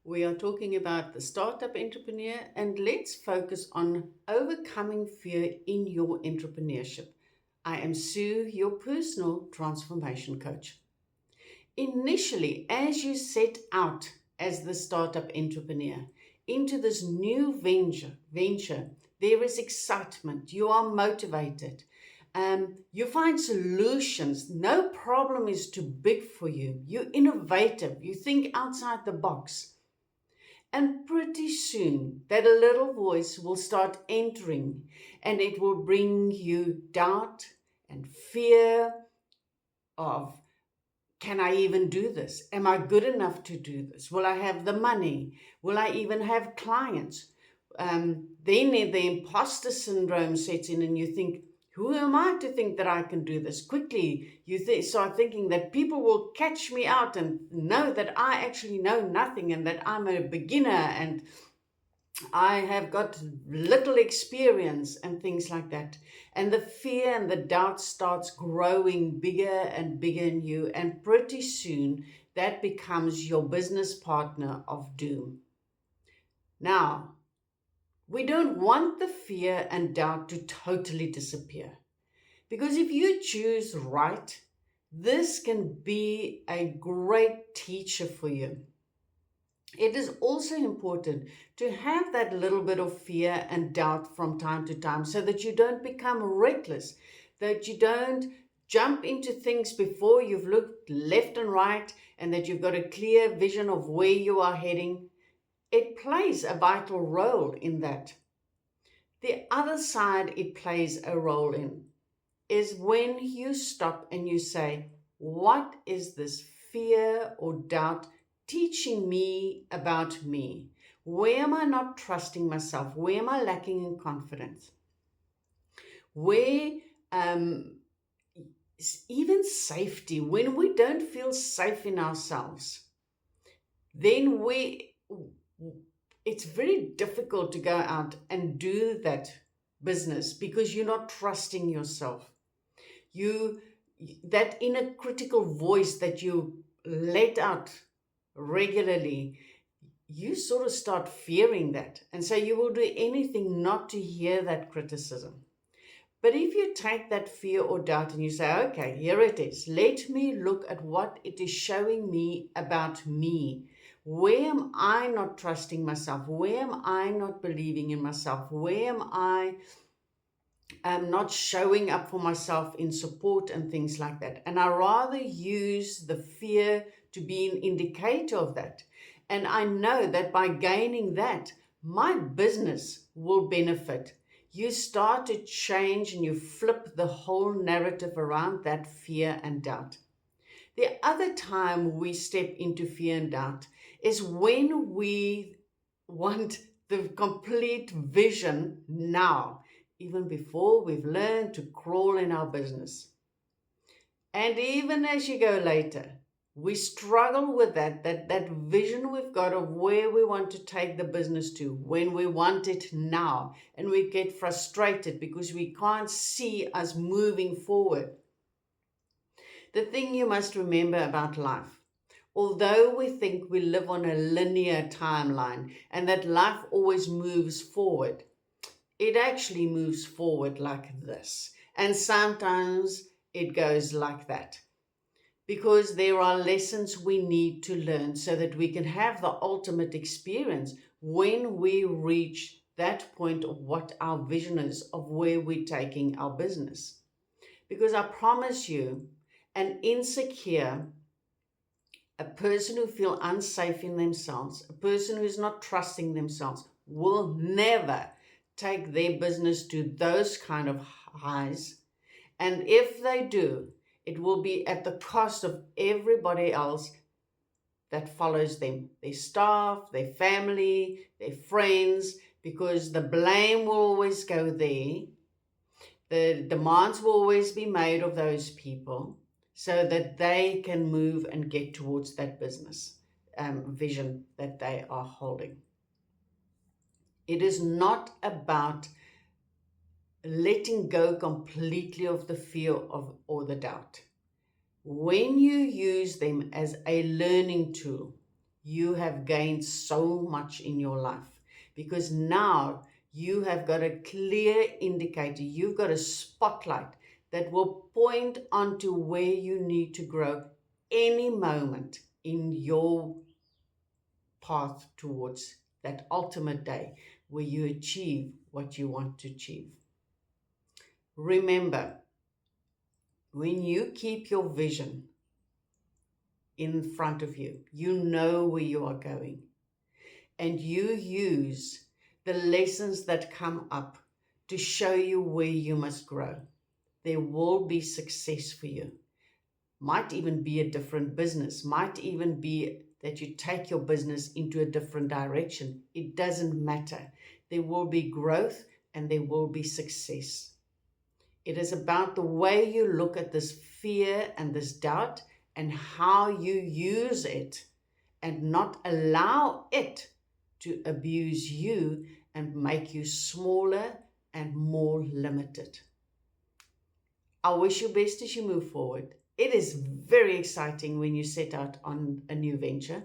We are talking about the startup entrepreneur, and let's focus on overcoming fear in your entrepreneurship. I am Sue, your personal transformation coach. Initially, as you set out as the startup entrepreneur into this new venture, there is excitement. You are motivated. You find solutions. No problem is too big for you. You're innovative. You think outside the box. And pretty soon, that little voice will start entering and it will bring you doubt and fear of, can I even do this? Am I good enough to do this? Will I have the money? Will I even have clients? Then the imposter syndrome sets in, and you think, who am I to think that I can do this? Quickly, start thinking that people will catch me out and know that I actually know nothing and that I'm a beginner and I have got little experience and things like that. And the fear and the doubt starts growing bigger and bigger in you. And pretty soon that becomes your business partner of doom. Now, we don't want the fear and doubt to totally disappear. Because if you choose right, this can be a great teacher for you. It is also important to have that little bit of fear and doubt from time to time so that you don't become reckless, that you don't jump into things before you've looked left and right, and that you've got a clear vision of where you are heading. It plays a vital role in that. The other side it plays a role in is when you stop and you say, what is this fear or doubt teaching me about me? Where am I not trusting myself? Where am I lacking in confidence? Where um, even safety, when we don't feel safe in ourselves, then it's very difficult to go out and do that business because you're not trusting yourself. You that inner critical voice that you let out regularly, you sort of start fearing that, and so you will do anything not to hear that criticism. But if you take that fear or doubt and you say, okay, here it is, let me look at what it is showing me about me. Where am I not trusting myself? Where am I not believing in myself? Where am I not showing up for myself in support and things like that? And I rather use the fear to be an indicator of that. And I know that by gaining that, my business will benefit. You start to change and you flip the whole narrative around that fear and doubt. The other time we step into fear and doubt is when we want the complete vision now, even before we've learned to crawl in our business. And even as you go later, we struggle with that vision we've got of where we want to take the business to when we want it now. And we get frustrated because we can't see us moving forward. The thing you must remember about life, although we think we live on a linear timeline and that life always moves forward, it actually moves forward like this. And sometimes it goes like that. Because there are lessons we need to learn so that we can have the ultimate experience when we reach that point of what our vision is of where we're taking our business. Because I promise you, an insecure, a person who feels unsafe in themselves, a person who is not trusting themselves, will never take their business to those kind of highs. And if they do, it will be at the cost of everybody else that follows them, their staff, their family, their friends, because the blame will always go there. The demands will always be made of those people so that they can move and get towards that business vision that they are holding. It is not about letting go completely of the fear of or the doubt. When you use them as a learning tool, you have gained so much in your life, because now you have got a clear indicator, you've got a spotlight that will point onto where you need to grow any moment in your path towards that ultimate day where you achieve what you want to achieve. Remember, when you keep your vision in front of you, you know where you are going, and you use the lessons that come up to show you where you must grow, there will be success for you. Might even be a different business, might even be that you take your business into a different direction. It doesn't matter. There will be growth and there will be success. It is about the way you look at this fear and this doubt and how you use it and not allow it to abuse you and make you smaller and more limited. I wish you best as you move forward. It is very exciting when you set out on a new venture.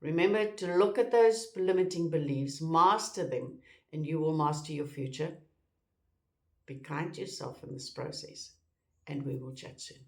Remember to look at those limiting beliefs, master them, and you will master your future. Be kind to yourself in this process, and we will chat soon.